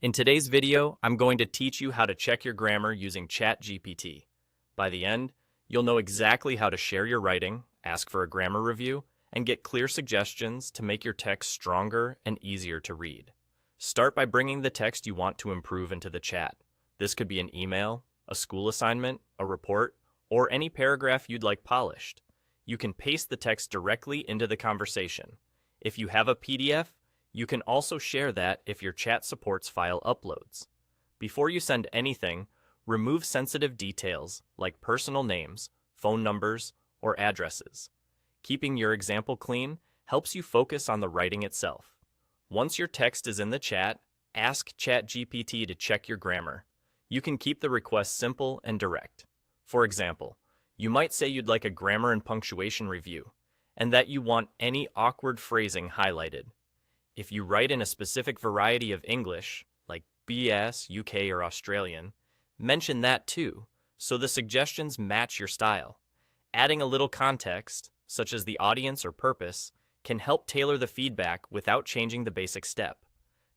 In today's video, I'm going to teach you how to check your grammar using ChatGPT. By the end, you'll know exactly how to share your writing, ask for a grammar review, and get clear suggestions to make your text stronger and easier to read. Start by bringing the text you want to improve into the chat. This could be an email, a school assignment, a report, or any paragraph you'd like polished. You can paste the text directly into the conversation. If you have a PDF, you can also share that if your chat supports file uploads. Before you send anything, remove sensitive details like personal names, phone numbers, or addresses. Keeping your example clean helps you focus on the writing itself. Once your text is in the chat, ask ChatGPT to check your grammar. You can keep the request simple and direct. For example, you might say you'd like a grammar and punctuation review, and that you want any awkward phrasing highlighted. If you write in a specific variety of English, like BS, UK, or Australian, mention that too, so the suggestions match your style. Adding a little context, such as the audience or purpose, can help tailor the feedback without changing the basic step.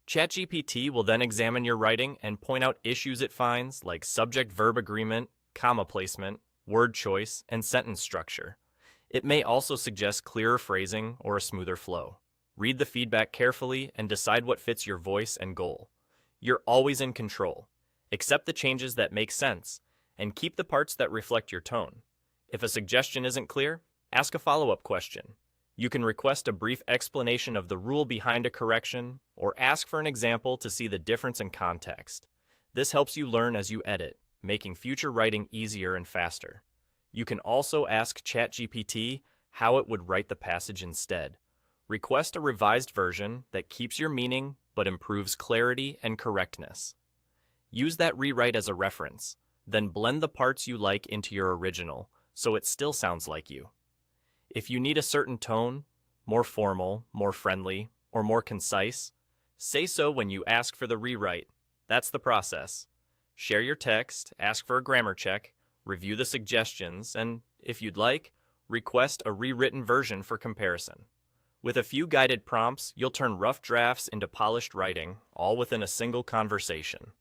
ChatGPT will then examine your writing and point out issues it finds, like subject-verb agreement, comma placement, word choice, and sentence structure. It may also suggest clearer phrasing or a smoother flow. Read the feedback carefully and decide what fits your voice and goal. You're always in control. Accept the changes that make sense, and keep the parts that reflect your tone. If a suggestion isn't clear, ask a follow-up question. You can request a brief explanation of the rule behind a correction, or ask for an example to see the difference in context. This helps you learn as you edit, making future writing easier and faster. You can also ask ChatGPT how it would write the passage instead. Request a revised version that keeps your meaning but improves clarity and correctness. Use that rewrite as a reference, then blend the parts you like into your original so it still sounds like you. If you need a certain tone, more formal, more friendly, or more concise, say so when you ask for the rewrite. That's the process. Share your text, ask for a grammar check, review the suggestions, and, if you'd like, request a rewritten version for comparison. With a few guided prompts, you'll turn rough drafts into polished writing, all within a single conversation.